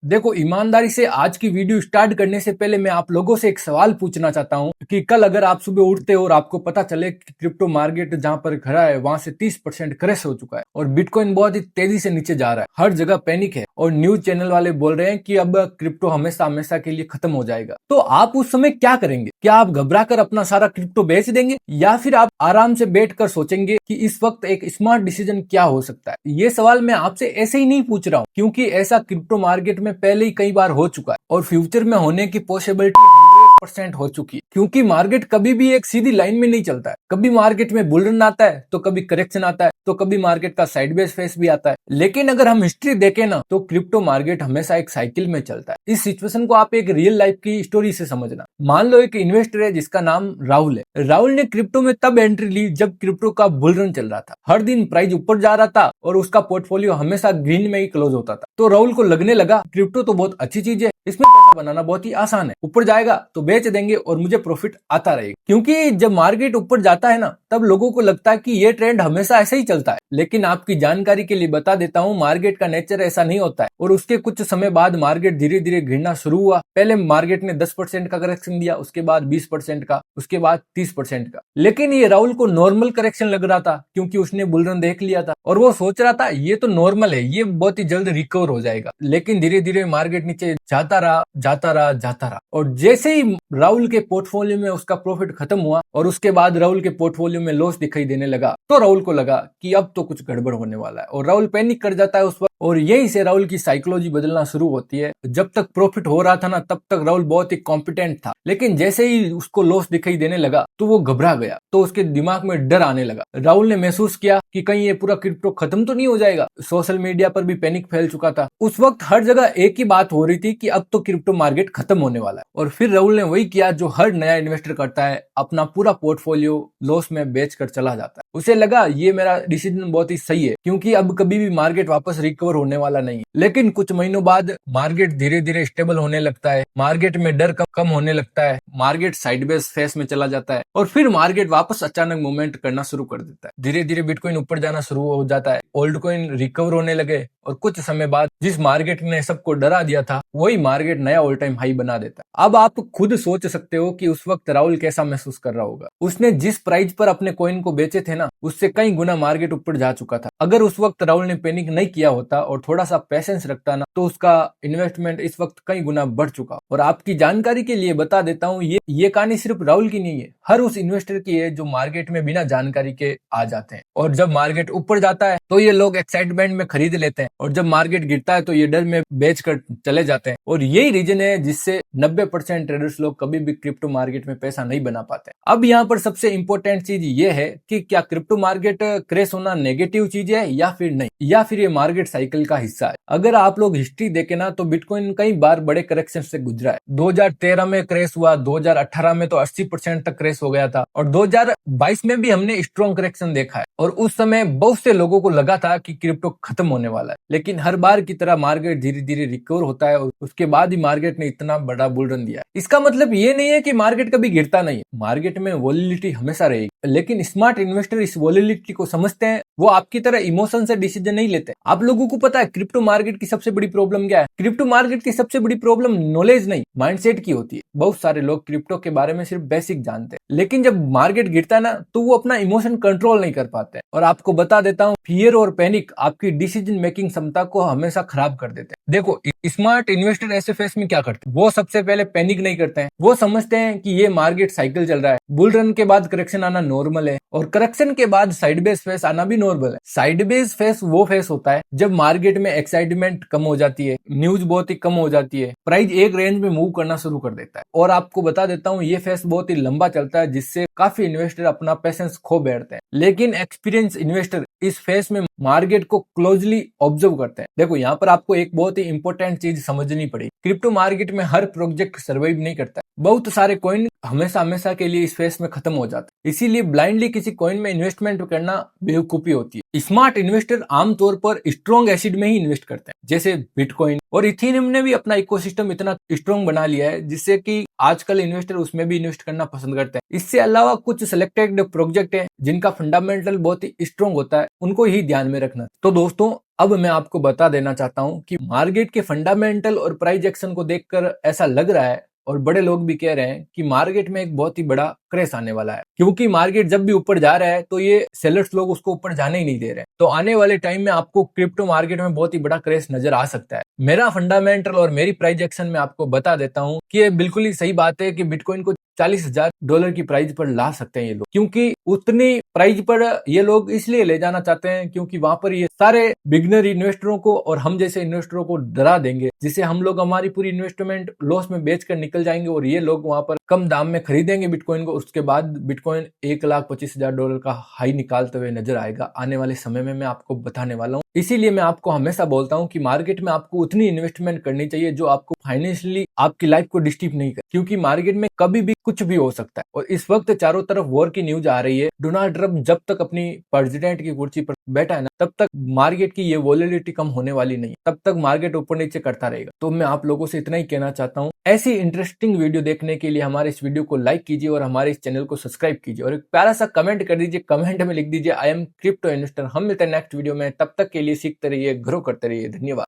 देखो, ईमानदारी से आज की वीडियो स्टार्ट करने से पहले मैं आप लोगों से एक सवाल पूछना चाहता हूं कि कल अगर आप सुबह उठते हो और आपको पता चले कि क्रिप्टो मार्केट जहां पर खड़ा है वहां से 30% क्रैश हो चुका है और बिटकॉइन बहुत ही तेजी से नीचे जा रहा है, हर जगह पैनिक है और न्यूज चैनल वाले बोल रहे हैं कि अब क्रिप्टो हमेशा हमेशा के लिए खत्म हो जाएगा, तो आप उस समय क्या करेंगे? क्या आप घबरा कर अपना सारा क्रिप्टो बेच देंगे या फिर आप आराम से बैठकर सोचेंगे कि इस वक्त एक स्मार्ट डिसीजन क्या हो सकता है? ये सवाल मैं आपसे ऐसे ही नहीं पूछ रहा हूँ, क्योंकि ऐसा क्रिप्टो मार्केट में पहले ही कई बार हो चुका है और फ्यूचर में होने की पॉसिबिलिटी 100% हो चुकी है, क्योंकि मार्केट कभी भी एक सीधी लाइन में नहीं चलता है। कभी मार्केट में बुल रन आता है तो कभी करेक्शन आता है तो कभी मार्केट का साइडवेज फेस भी आता है। लेकिन अगर हम हिस्ट्री देखें ना तो क्रिप्टो मार्केट हमेशा एक साइकिल में चलता है। इस सिचुएशन को आप एक रियल लाइफ की स्टोरी से समझना। मान लो एक इन्वेस्टर है जिसका नाम राहुल है। राहुल ने क्रिप्टो में तब एंट्री ली जब क्रिप्टो का बुल रन चल रहा था, हर दिन प्राइस ऊपर जा रहा था और उसका पोर्टफोलियो हमेशा ग्रीन में ही क्लोज होता था। तो राहुल को लगने लगा क्रिप्टो तो बहुत अच्छी चीज है, इसमें पैसा बनाना बहुत ही आसान है, ऊपर जाएगा तो बेच देंगे और मुझे प्रॉफिट आता रहेगा। क्योंकि जब मार्केट ऊपर जाता है ना तब लोगों को लगता है कि ये ट्रेंड हमेशा ऐसे ही चलता है। लेकिन आपकी जानकारी के लिए बता देता हूँ, मार्केट का नेचर ऐसा नहीं होता है और उसके कुछ समय बाद मार्केट धीरे धीरे गिरना शुरू हुआ। पहले मार्केट ने 10% का करेक्शन दिया, उसके बाद 20% का, उसके बाद 30% का। लेकिन ये राहुल को नॉर्मल करेक्शन लग रहा था क्योंकि उसने बुल रन देख लिया था और वो सोच रहा था ये तो नॉर्मल है, ये बहुत ही जल्द रिकवर हो जाएगा। लेकिन धीरे धीरे मार्केट नीचे जाता रहा जाता रहा जाता रहा और जैसे ही राहुल के पोर्टफोलियो में उसका प्रॉफिट खत्म हुआ और उसके बाद राहुल के पोर्टफोलियो में लॉस दिखाई देने लगा तो राहुल को लगा कि अब तो कुछ गड़बड़ होने वाला है और राहुल पैनिक कर जाता है उस वक्त। और यहीं से राहुल की साइकोलॉजी बदलना शुरू होती है। जब तक प्रॉफिट हो रहा था ना तब तक राहुल बहुत ही कॉम्पिटेंट था, लेकिन जैसे ही उसको लॉस दिखाई देने लगा तो वो घबरा गया, तो उसके दिमाग में डर आने लगा। राहुल ने महसूस किया कि कहीं ये पूरा क्रिप्टो खत्म तो नहीं हो जाएगा। सोशल मीडिया पर भी पैनिक फैल चुका था। उस वक्त हर जगह एक ही बात हो रही थी कि अब तो क्रिप्टो मार्केट खत्म होने वाला है। और फिर राहुल ने वही किया जो हर नया इन्वेस्टर करता है, अपना पूरा पोर्टफोलियो लॉस में बेचकर चला जाता है। उसे लगा ये मेरा डिसीजन बहुत ही सही है क्योंकि अब कभी भी मार्केट वापस रिकवर होने वाला नहीं है। लेकिन कुछ महीनों बाद मार्केट धीरे धीरे स्टेबल होने लगता है, मार्केट में डर कम होने लगता है, मार्केट साइडवेज फेस में चला जाता है और फिर मार्केट वापस अचानक मूवमेंट करना शुरू कर देता है। धीरे धीरे बिटकॉइन ऊपर जाना शुरू हो जाता है, ओल्ड कॉइन रिकवर होने लगे और कुछ समय बाद जिस मार्केट ने सबको डरा दिया था वही मार्केट नया ऑल टाइम हाई बना देता है। अब आप खुद सोच सकते हो कि उस वक्त राहुल कैसा महसूस कर रहा होगा। उसने जिस प्राइस पर अपने कॉइन को बेचे थे ना उससे कई गुना मार्केट ऊपर जा चुका था। अगर उस वक्त राहुल ने पैनिक नहीं किया होता और थोड़ा सा पेशेंस रखता ना तो उसका इन्वेस्टमेंट इस वक्त कई गुना बढ़ चुका। और आपकी जानकारी के लिए बता देता हूँ, ये कहानी सिर्फ राहुल की नहीं है, हर उस इन्वेस्टर की है जो मार्केट में बिना जानकारी के आ जाते हैं। और जब मार्केट ऊपर जाता है तो ये लोग एक्साइटमेंट में खरीद लेते हैं और जब मार्केट गिरता है तो ये डर में बेच कर चले जाते हैं। और यही रीजन है जिससे 90% ट्रेडर्स लोग कभी भी क्रिप्टो मार्केट में पैसा नहीं बना पाते। अब यहाँ पर सबसे इंपॉर्टेंट चीज ये है कि क्या क्रिप्टो मार्केट क्रैश होना नेगेटिव चीज है या फिर नहीं, या फिर ये मार्केट साइकिल का हिस्सा है। अगर आप लोग हिस्ट्री देखें ना तो बिटकॉइन कई बार बड़े करेक्शन से गुजरा है। 2013 में क्रैश हुआ, 2018 में तो 80% तक क्रैश हो गया था और 2022 में भी हमने स्ट्रॉन्ग करेक्शन देखा है। और उस समय बहुत से लोगों को लगा था कि क्रिप्टो खत्म होने वाला है, लेकिन हर बार की तरह मार्केट धीरे धीरे रिकवर होता है और उसके बाद ही मार्केट ने इतना बड़ा बुल रन दिया। इसका मतलब ये नहीं है कि मार्केट कभी गिरता नहीं है, मार्केट में वॉलिटिलिटी हमेशा रहेगी, लेकिन स्मार्ट इन्वेस्टर इस वॉलिटिलिटी को समझते हैं। वो आपकी तरह इमोशन से डिसीजन नहीं लेते। आप लोगों को पता है क्रिप्टो मार्केट की सबसे बड़ी प्रॉब्लम क्या है? क्रिप्टो मार्केट की सबसे बड़ी प्रॉब्लम नॉलेज नहीं, माइंडसेट की होती है। बहुत सारे लोग क्रिप्टो के बारे में सिर्फ बेसिक जानते हैं, लेकिन जब मार्केट गिरता है ना तो वो अपना इमोशन कंट्रोल नहीं कर पाते। और आपको बता देता हूँ, फियर और पैनिक आपकी डिसीजन मेकिंग क्षमता को हमेशा खराब कर देते हैं। देखो, स्मार्ट इन्वेस्टर ऐसे फेस में क्या करते हैं? वो सबसे पहले पैनिक नहीं करते हैं। वो समझते हैं कि ये मार्केट साइकिल चल रहा है, बुल रन के बाद करेक्शन आना नॉर्मल है और करेक्शन के बाद साइडवेज फेस आना भी नॉर्मल है। साइडवेज फेस वो फेस होता है जब मार्केट में एक्साइटमेंट कम हो जाती है, न्यूज बहुत ही कम हो जाती है, प्राइस एक रेंज में मूव करना शुरू कर देता है। और आपको बता देता हूँ, ये फेस बहुत ही लंबा चलता है जिससे काफी इन्वेस्टर अपना पेशेंस खो बैठते हैं। लेकिन एक्सपीरियंस इन्वेस्टर इस फेस में मार्केट को क्लोजली ऑब्जर्व करते हैं। देखो, यहाँ पर आपको एक बहुत ही इंपॉर्टेंट चीज समझनी पड़ेगी। क्रिप्टो मार्केट में हर प्रोजेक्ट सर्वाइव नहीं करता है। बहुत सारे कॉइन हमेशा हमेशा के लिए इस फेस में खत्म हो जाता है, इसीलिए ब्लाइंडली किसी कॉइन में इन्वेस्टमेंट करना बेवकूफी होती है। स्मार्ट इन्वेस्टर आमतौर पर स्ट्रॉन्ग एसिड में ही इन्वेस्ट करते हैं, जैसे बिटकॉइन और इथेरियम ने भी अपना इकोसिस्टम इतना स्ट्रॉन्ग बना लिया है जिससे कि आजकल इन्वेस्टर उसमें भी इन्वेस्ट करना पसंद करते हैं। इससे अलावा कुछ सिलेक्टेड प्रोजेक्ट है जिनका फंडामेंटल बहुत ही स्ट्रॉन्ग होता है, उनको ही ध्यान में रखना। तो दोस्तों, अब मैं आपको बता देना चाहता हूं कि मार्केट के फंडामेंटल और प्राइस एक्शन को देखकर ऐसा लग रहा है और बड़े लोग भी कह रहे हैं कि मार्केट में एक बहुत ही बड़ा क्रैश आने वाला है, क्योंकि मार्केट जब भी ऊपर जा रहा है तो ये सेलर्स लोग उसको ऊपर जाने ही नहीं दे रहे हैं। तो आने वाले टाइम में आपको क्रिप्टो मार्केट में बहुत ही बड़ा क्रैश नजर आ सकता है। मेरा फंडामेंटल और मेरी प्राइस एक्शन में आपको बता देता हूँ कि ये बिल्कुल ही सही बात है कि बिटकॉइन को $40,000 की प्राइस पर ला सकते हैं ये लोग, क्योंकि उतनी प्राइस पर ये लोग इसलिए ले जाना चाहते हैं क्योंकि वहां पर ये सारे बिगनर इन्वेस्टरों को और हम जैसे इन्वेस्टरों को डरा देंगे, जिससे हम लोग हमारी पूरी इन्वेस्टमेंट लॉस में बेचकर निकल जाएंगे और ये लोग वहां पर कम दाम में खरीदेंगे बिटकॉइन को। उसके बाद बिटकॉइन $1,25,000 का हाई निकालते हुए नजर आएगा आने वाले समय में, मैं आपको बताने वाला हूँ। इसीलिए मैं आपको हमेशा बोलता हूँ कि मार्केट में आपको उतनी इन्वेस्टमेंट करनी चाहिए जो आपको फाइनेंशियली आपकी लाइफ को डिस्टर्ब नहीं करे, क्योंकि मार्केट में कभी भी कुछ भी हो सकता है। और इस वक्त चारों तरफ वॉर की न्यूज आ रही है। डोनाल्ड ट्रंप जब तक अपनी प्रेसिडेंट की कुर्सी पर बैठा है ना, तब तक मार्केट की ये वॉलेटिलिटी कम होने वाली नहीं, तब तक मार्केट ऊपर नीचे करता रहेगा। तो मैं आप लोगों से इतना ही कहना चाहता हूँ, ऐसी इंटरेस्टिंग वीडियो देखने के लिए हमारे इस वीडियो को लाइक कीजिए और हमारे इस चैनल को सब्सक्राइब कीजिए और एक प्यारा सा कमेंट कर दीजिए। कमेंट में लिख दीजिए आई एम क्रिप्टो इन्वेस्टर। हम मिलते हैं नेक्स्ट वीडियो में, तब तक के लिए सीखते रहिए, ग्रो करते रहिए। धन्यवाद।